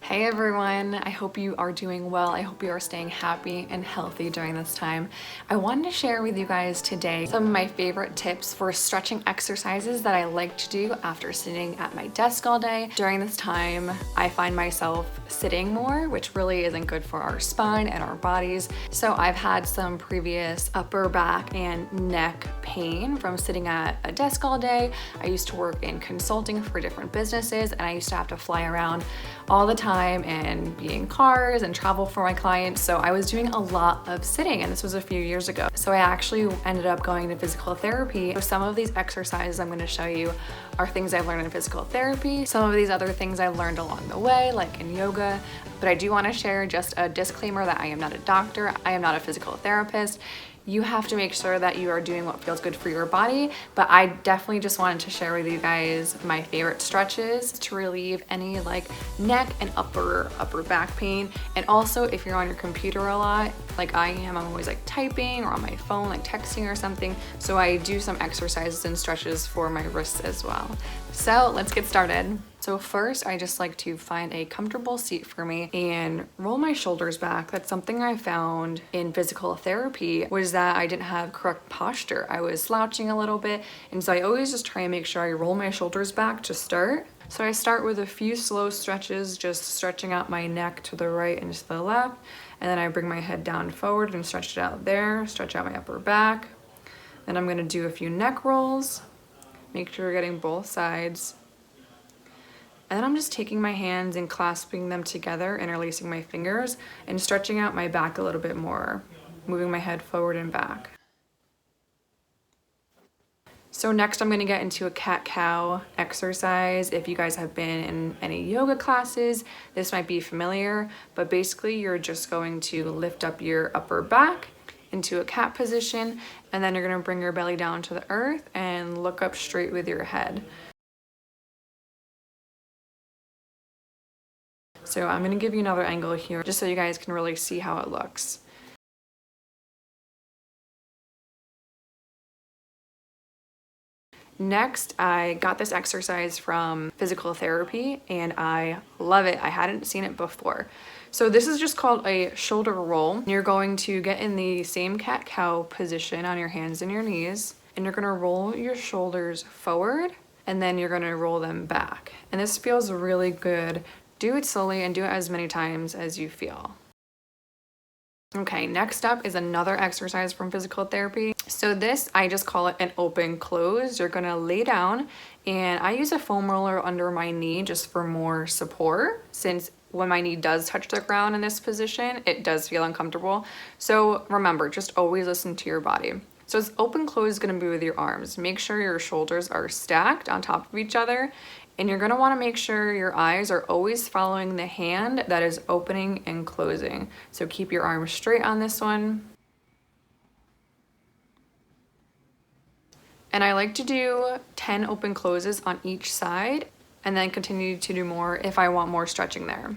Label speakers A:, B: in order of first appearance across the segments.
A: Hey everyone, I hope you are doing well. I hope you are staying happy and healthy during this time. I wanted to share with you guys today some of my favorite tips for stretching exercises that I like to do after sitting at my desk all day. During this time, I find myself sitting more, which really isn't good for our spine and our bodies. So I've had some previous upper back and neck pain from sitting at a desk all day. I used to work in consulting for different businesses and I used to have to fly around all the time and be in cars and travel for my clients. So I was doing a lot of sitting, and this was a few years ago. So I actually ended up going to physical therapy. So some of these exercises I'm going to show you are things I've learned in physical therapy. Some of these other things I've learned along the way, like in yoga. But I do want to share just a disclaimer that I am not a doctor. I am not a physical therapist. You have to make sure that you are doing what feels good for your body, but I definitely just wanted to share with you guys my favorite stretches to relieve any like neck and upper back pain. And also if you're on your computer a lot, like I am, I'm always like typing or on my phone, like texting or something. So I do some exercises and stretches for my wrists as well. So let's get started. So first, I just like to find a comfortable seat for me and roll my shoulders back. That's something I found in physical therapy, was that I didn't have correct posture. I was slouching a little bit, and so I always just try and make sure I roll my shoulders back to start. So I start with a few slow stretches, just stretching out my neck to the right and to the left, and then I bring my head down forward and stretch it out there, stretch out my upper back. Then I'm gonna do a few neck rolls, make sure you're getting both sides. And then I'm just taking my hands and clasping them together, interlacing my fingers, and stretching out my back a little bit more, moving my head forward and back. So next I'm going to get into a cat-cow exercise. If you guys have been in any yoga classes, this might be familiar, but basically you're just going to lift up your upper back into a cat position, and then you're going to bring your belly down to the earth and look up straight with your head. So I'm gonna give you another angle here just so you guys can really see how it looks. Next, I got this exercise from physical therapy and I love it. I hadn't seen it before. So this is just called a shoulder roll. You're going to get in the same cat-cow position on your hands and your knees, and you're gonna roll your shoulders forward and then you're gonna roll them back. And this feels really good. Do it slowly and do it as many times as you feel. Okay, next up is another exercise from physical therapy. So this, I just call it an open close. You're gonna lay down, and I use a foam roller under my knee just for more support, since when my knee does touch the ground in this position, it does feel uncomfortable. So remember, just always listen to your body. So this open close is gonna be with your arms. Make sure your shoulders are stacked on top of each other, and you're gonna wanna make sure your eyes are always following the hand that is opening and closing. So keep your arms straight on this one. And I like to do 10 open closes on each side, and then continue to do more if I want more stretching there.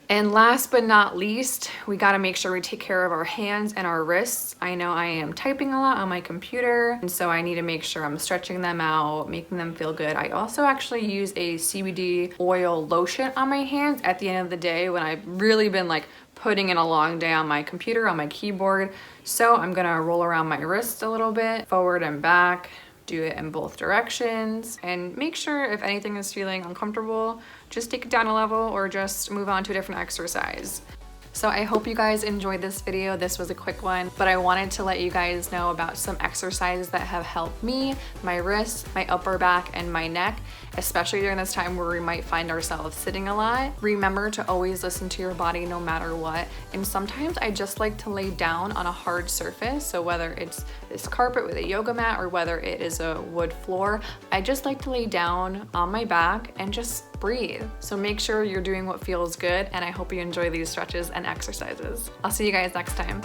A: And last but not least, we gotta make sure we take care of our hands and our wrists. I know I am typing a lot on my computer, and so I need to make sure I'm stretching them out, making them feel good. I also actually use a CBD oil lotion on my hands at the end of the day when I've really been like putting in a long day on my computer, on my keyboard. So I'm gonna roll around my wrists a little bit, forward and back, do it in both directions, and make sure if anything is feeling uncomfortable, just take it down a level or just move on to a different exercise. So I hope you guys enjoyed this video. This was a quick one, but I wanted to let you guys know about some exercises that have helped me, my wrists, my upper back, and my neck, especially during this time where we might find ourselves sitting a lot. Remember to always listen to your body no matter what. And sometimes I just like to lay down on a hard surface. So whether it's this carpet with a yoga mat or whether it is a wood floor, I just like to lay down on my back and just breathe. So make sure you're doing what feels good, and I hope you enjoy these stretches and exercises. I'll see you guys next time.